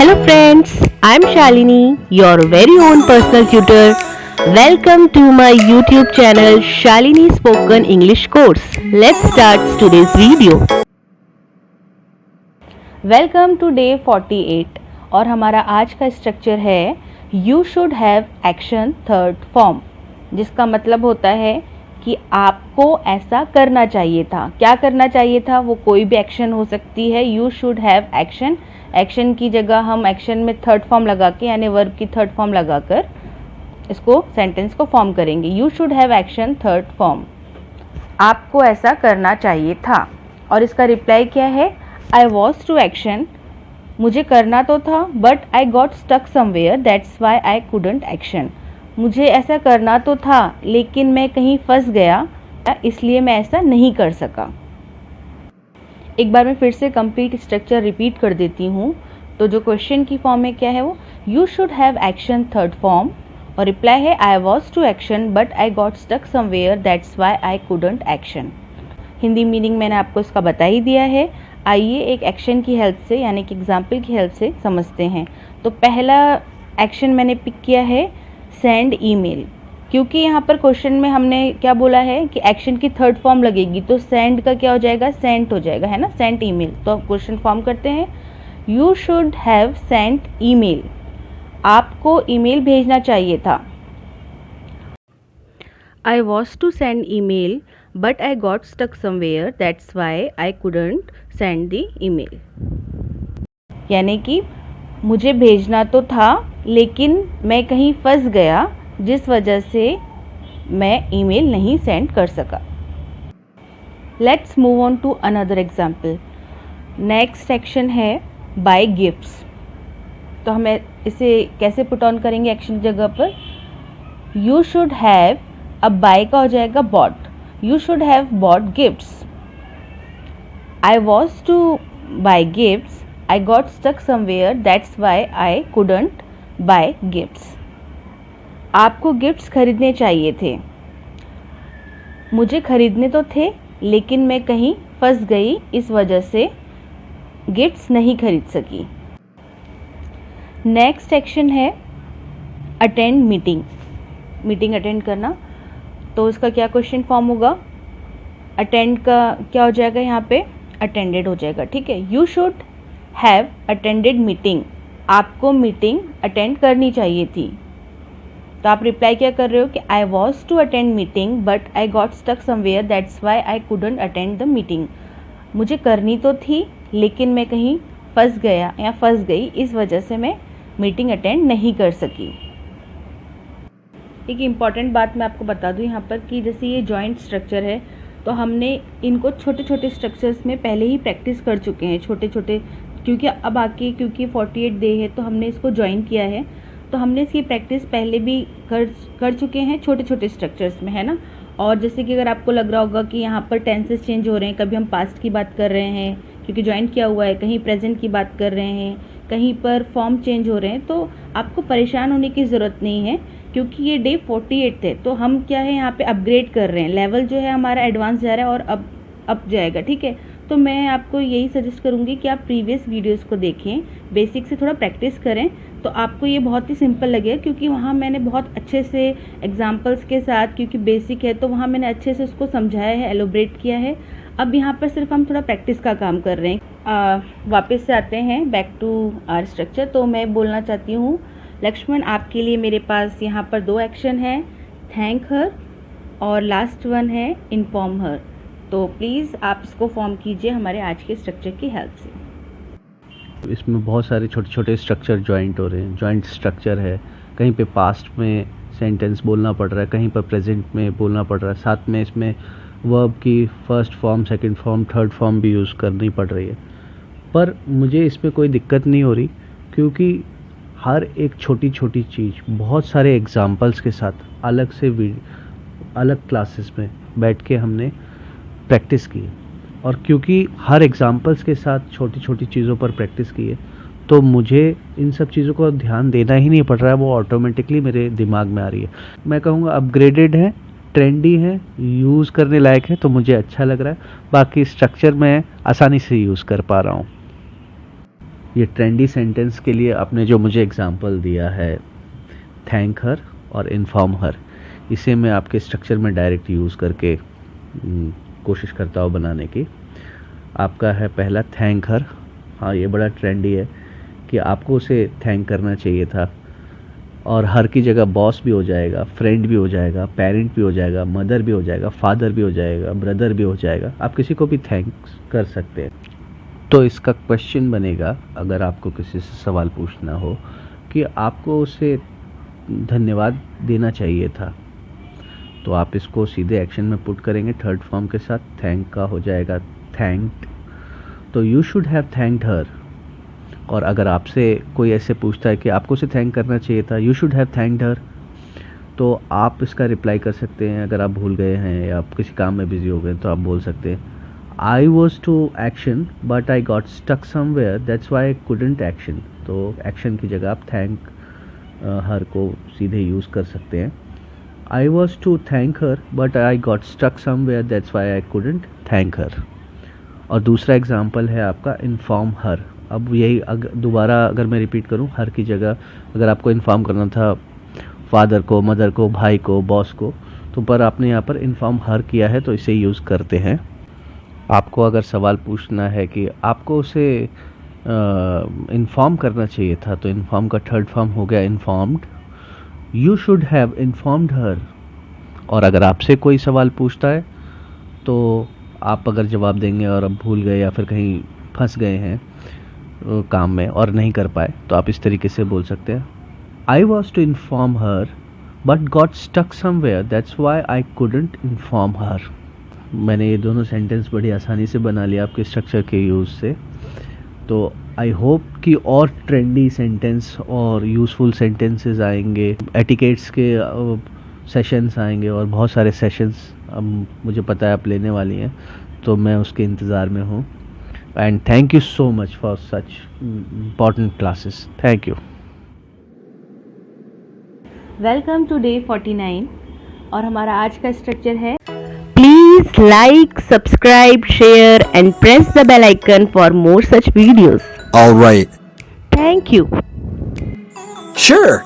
Hello friends, I am Shalini, your very own personal tutor. Welcome to my YouTube channel Shalini Spoken English Course. Let's start today's video. Welcome to day 48 और हमारा आज का structure है you should have action third form, जिसका मतलब होता है कि आपको ऐसा करना चाहिए था। क्या करना चाहिए था? वो कोई भी एक्शन हो सकती है। You should have action, action की जगह हम एक्शन में थर्ड फॉर्म लगा के यानी वर्ब की थर्ड फॉर्म लगाकर इसको सेंटेंस को फॉर्म करेंगे। You should have action third form, आपको ऐसा करना चाहिए था। और इसका रिप्लाई क्या है? आई वॉज टू एक्शन, मुझे करना तो था, but I got stuck somewhere that's why I couldn't action. मुझे ऐसा करना तो था लेकिन मैं कहीं फंस गया, इसलिए मैं ऐसा नहीं कर सका। एक बार मैं फिर से कंप्लीट स्ट्रक्चर रिपीट कर देती हूँ। तो जो क्वेश्चन की फॉर्म में क्या है वो you should have action third form, और रिप्लाई है I was to action but I got stuck somewhere that's why I couldn't action. Hindi meaning मैंने आपको इसका बता ही दिया है। आइए एक एक्शन की हेल्प से यानी कि एग्जाम्पल की हेल्प से समझते हैं। तो पहला एक्शन मैंने पिक किया है सेंड ईमेल, क्योंकि यहाँ पर क्वेश्चन में हमने क्या बोला है कि एक्शन की थर्ड फॉर्म लगेगी, तो सेंड का क्या हो जाएगा? सेंट हो जाएगा, है ना, सेंट ईमेल। तो क्वेश्चन फॉर्म करते हैं you should have sent email, आपको ईमेल भेजना चाहिए था। I was to send email but I got stuck somewhere that's why I couldn't send the email. यानी कि मुझे भेजना तो था लेकिन मैं कहीं फंस गया, जिस वजह से मैं ईमेल नहीं सेंड कर सका। Let's move on to another example. Next action है बाय गिफ्ट्स। तो हमें इसे कैसे पुट ऑन करेंगे एक्शन की जगह पर? यू शुड हैव, अब बाय का हो जाएगा bought, you should have bought gifts. I was to buy gifts, I got stuck somewhere that's why I couldn't buy gifts. आपको गिफ्ट्स खरीदने चाहिए थे, मुझे खरीदने तो थे लेकिन मैं कहीं फंस गई, इस वजह से गिफ्ट्स नहीं खरीद सकी। नेक्स्ट एक्शन है अटेंड मीटिंग, मीटिंग अटेंड करना। तो इसका क्या क्वेश्चन फॉर्म होगा? अटेंड का क्या हो जाएगा? यहाँ पे अटेंडेड हो जाएगा, ठीक है। You should have attended meeting, आपको मीटिंग अटेंड करनी चाहिए थी। तो आप रिप्लाई क्या कर रहे हो कि I was to attend meeting but I got stuck somewhere that's why I couldn't attend the meeting. मुझे करनी तो थी लेकिन मैं कहीं फंस गया या फंस गई, इस वजह से मैं मीटिंग अटेंड नहीं कर सकी। एक इम्पॉर्टेंट बात मैं आपको बता दूं यहाँ पर कि जैसे ये जॉइंट स्ट्रक्चर है, तो हमने इनको छोटे छोटे स्ट्रक्चर्स में पहले ही प्रैक्टिस कर चुके हैं, छोटे छोटे, क्योंकि अब आके क्योंकि 48 डे है तो हमने इसको ज्वाइन किया है, तो हमने इसकी प्रैक्टिस पहले भी कर चुके हैं छोटे छोटे स्ट्रक्चर्स में, है ना। और जैसे कि अगर आपको लग रहा होगा कि यहाँ पर टेंसेस चेंज हो रहे हैं, कभी हम पास्ट की बात कर रहे हैं क्योंकि ज्वाइन किया हुआ है, कहीं प्रेजेंट की बात कर रहे हैं, कहीं पर फॉर्म चेंज हो रहे हैं, तो आपको परेशान होने की ज़रूरत नहीं है, क्योंकि ये डे 48 थे। तो हम क्या है यहाँ पे अपग्रेड कर रहे हैं, लेवल जो है हमारा एडवांस जा रहा है और अब जाएगा, ठीक है। तो मैं आपको यही सजेस्ट करूँगी कि आप प्रीवियस वीडियोस को देखें, बेसिक से थोड़ा प्रैक्टिस करें, तो आपको ये बहुत ही सिंपल लगेगा, क्योंकि वहाँ मैंने बहुत अच्छे से एग्जांपल्स के साथ, क्योंकि बेसिक है तो वहाँ मैंने अच्छे से उसको समझाया है, एलोब्रेट किया है। अब यहाँ पर सिर्फ हम थोड़ा प्रैक्टिस का काम कर रहे हैं। वापस से आते हैं बैक टू आवर स्ट्रक्चर। तो मैं बोलना चाहती हूँ लक्ष्मण, आपके लिए मेरे पास यहाँ पर 2 एक्शन है, थैंक हर और लास्ट वन है इन्फॉर्म हर। तो प्लीज़ आप इसको फॉर्म कीजिए हमारे आज के स्ट्रक्चर की हेल्प से। इसमें बहुत सारे छोटे छोटे स्ट्रक्चर जॉइंट हो रहे हैं। जॉइंट स्ट्रक्चर है, कहीं पे पास्ट में सेंटेंस बोलना पड़ रहा है, कहीं पर प्रेजेंट में बोलना पड़ रहा है, साथ में इसमें वर्ब की first form, second form, third form भी यूज़ करनी पड़ रही है। पर मुझे इसमें कोई दिक्कत नहीं हो रही, क्योंकि हर एक छोटी छोटी चीज़ बहुत सारे एग्जाम्पल्स के साथ अलग से अलग क्लासेस में बैठ के हमने प्रैक्टिस की। और क्योंकि हर एग्जाम्पल्स के साथ छोटी छोटी चीज़ों पर प्रैक्टिस की है, तो मुझे इन सब चीज़ों को ध्यान देना ही नहीं पड़ रहा है, वो ऑटोमेटिकली मेरे दिमाग में आ रही है। मैं कहूँगा अपग्रेडेड है, ट्रेंडी है, यूज़ करने लायक है, तो मुझे अच्छा लग रहा है। बाकी स्ट्रक्चर मैं आसानी से यूज़ कर पा रहा हूँ। ये ट्रेंडी सेंटेंस के लिए आपने जो मुझे एग्जांपल दिया है थैंक हर और इन्फॉर्म हर, इसे मैं आपके स्ट्रक्चर में डायरेक्ट यूज़ करके कोशिश करता हूँ बनाने की। आपका है पहला थैंक हर। हाँ, ये बड़ा ट्रेंडी है कि आपको उसे थैंक करना चाहिए था, और हर की जगह बॉस भी हो जाएगा, फ्रेंड भी हो जाएगा, पेरेंट भी हो जाएगा, मदर भी हो जाएगा, फादर भी हो जाएगा, ब्रदर भी हो जाएगा, आप किसी को भी थैंक्स कर सकते हैं। तो इसका क्वेश्चन बनेगा, अगर आपको किसी से सवाल पूछना हो कि आपको उसे धन्यवाद देना चाहिए था, तो आप इसको सीधे एक्शन में पुट करेंगे थर्ड फॉर्म के साथ। थैंक का हो जाएगा थैंक्ड, तो यू शुड हैव थैंक्ड हर। और अगर आपसे कोई ऐसे पूछता है कि आपको उसे थैंक करना चाहिए था, यू शुड हैव थैंक्ड हर, तो आप इसका रिप्लाई कर सकते हैं। अगर आप भूल गए हैं या आप किसी काम में बिजी हो गए तो आप बोल सकते हैं I was to action but I got stuck somewhere that's why I couldn't action. तो एक्शन की जगह आप थैंक हर को सीधे यूज़ कर सकते हैं। I was to thank her but I got stuck somewhere that's why I couldn't thank her. और दूसरा एग्जाम्पल है आपका इन्फॉर्म हर। अब यही दोबारा अगर मैं रिपीट करूं, हर की जगह अगर आपको इन्फॉर्म करना था फादर को, मदर को, भाई को, बॉस को, तो पर आपने यहाँ पर इन्फॉर्म हर किया है तो इसे यूज़ करते हैं। आपको अगर सवाल पूछना है कि आपको उसे इन्फॉर्म करना चाहिए था, तो इन्फॉर्म का थर्ड फॉर्म हो गया informed. You should have informed her. और अगर आपसे कोई सवाल पूछता है तो आप अगर जवाब देंगे और अब भूल गए या फिर कहीं फंस गए हैं काम में और नहीं कर पाए, तो आप इस तरीके से बोल सकते हैं I was to inform her but got stuck somewhere that's why I couldn't inform her. मैंने ये दोनों सेंटेंस बड़ी आसानी से बना लिया आपके स्ट्रक्चर के यूज़ से। तो आई होप कि और ट्रेंडी सेंटेंस और यूज़फुल सेंटेंसेस आएंगे, एटिकेट्स के सेशंस आएंगे और बहुत सारे सेशंस अब मुझे पता है आप लेने वाली हैं, तो मैं उसके इंतज़ार में हूँ। And thank you so much for such important classes. Thank you. Welcome to day 49 और हमारा आज का स्ट्रक्चर है Please like, subscribe, share and press the bell icon for more such videos. All right. Thank you. Sure.